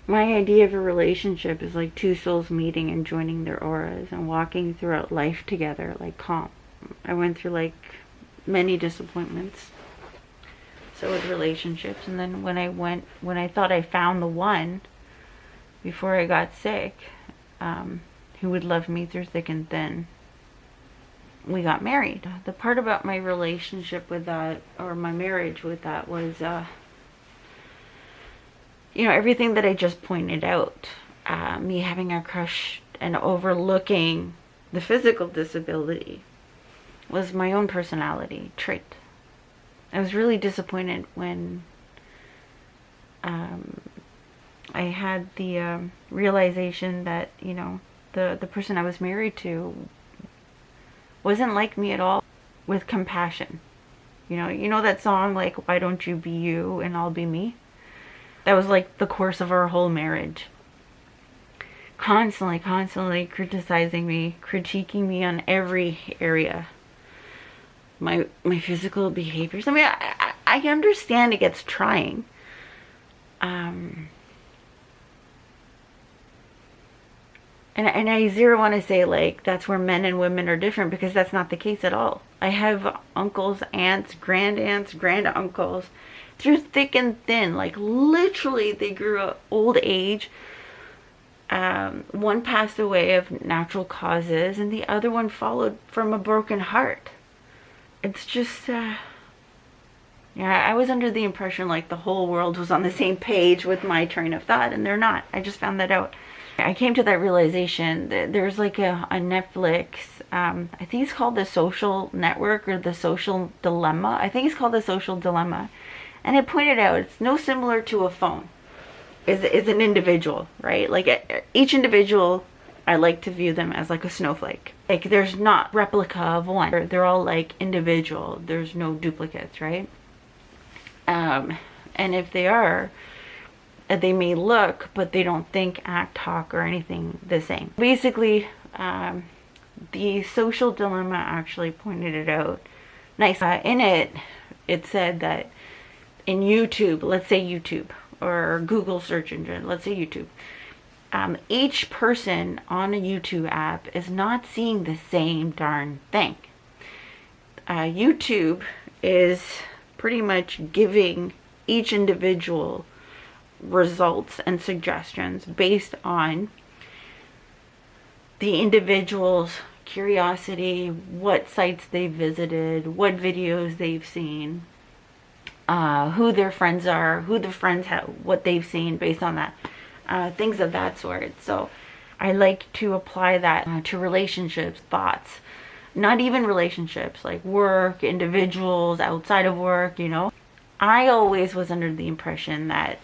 My idea of a relationship is like two souls meeting and joining their auras and walking throughout life together like calm. I went through like many disappointments. So with relationships, and then when I thought I found the one before I got sick, who would love me through thick and thin, we got married. The part about my relationship with that, or my marriage with that, was, everything that I just pointed out. Me having a crush and overlooking the physical disability was my own personality trait. I was really disappointed when I had the realization that, the person I was married to wasn't like me at all, with compassion. You know that song, like, why don't you be you and I'll be me? That was like the course of our whole marriage. Constantly criticizing me, critiquing me on every area. My physical behaviors. I mean, I understand it gets trying. And I zero want to say like that's where men and women are different, because that's not the case at all. I have uncles, aunts, grand uncles through thick and thin. Like literally they grew up old age. One passed away of natural causes and the other one followed from a broken heart. It's just, yeah, I was under the impression like the whole world was on the same page with my train of thought, and they're not. I just found that out. I came to that realization that there's like a Netflix, I think it's called The Social Network or The Social Dilemma. I think it's called The Social Dilemma. And it pointed out it's no similar to a phone. Is an individual, right? Like each individual, I like to view them as like a snowflake. Like there's not replica of one. They're all like individual. There's no duplicates, right? And if they are, they may look, but they don't think, act, talk, or anything the same. Basically, the Social Dilemma actually pointed it out. Nice. In it, it said that in YouTube, let's say YouTube, or Google search engine, let's say YouTube, each person on a YouTube app is not seeing the same darn thing. YouTube is pretty much giving each individual results and suggestions based on the individual's curiosity, what sites they've visited, what videos they've seen, who their friends are, who the friends have, what they've seen based on that, things of that sort. So I like to apply that to relationships, thoughts, not even relationships, like work, individuals, outside of work, I always was under the impression that,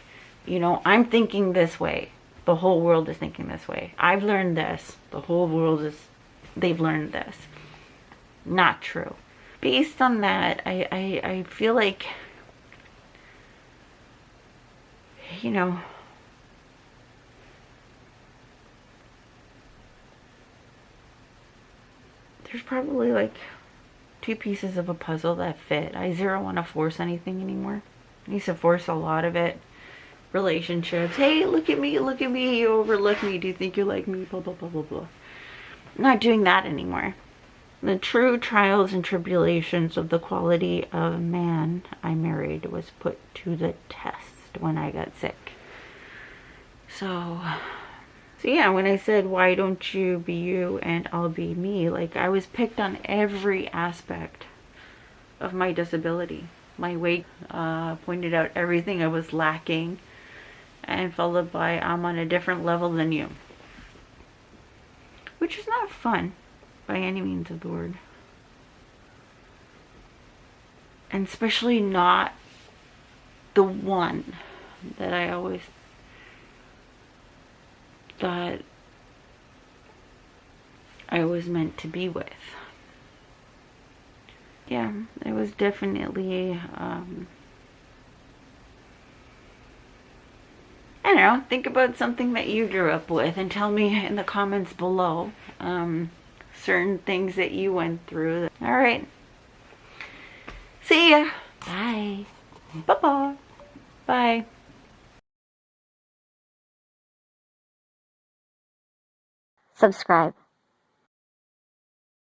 I'm thinking this way, the whole world is thinking this way. I've learned this, the whole world they've learned this. Not true. Based on that, I feel like, there's probably like two pieces of a puzzle that fit. I zero want to force anything anymore. I used to force a lot of it. Relationships. Hey, look at me, you overlook me. Do you think you like me? Blah, blah, blah, blah, blah. I'm not doing that anymore. The true trials and tribulations of the quality of man I married was put to the test when I got sick. So yeah, when I said, why don't you be you and I'll be me, like I was picked on every aspect of my disability. My weight pointed out everything I was lacking, and followed by, I'm on a different level than you. Which is not fun by any means of the word. And especially not the one that I always thought I was meant to be with. Yeah, it was definitely, I don't know, think about something that you grew up with and tell me in the comments below certain things that you went through. All right. See ya. Bye. Bye-bye. Bye. subscribe.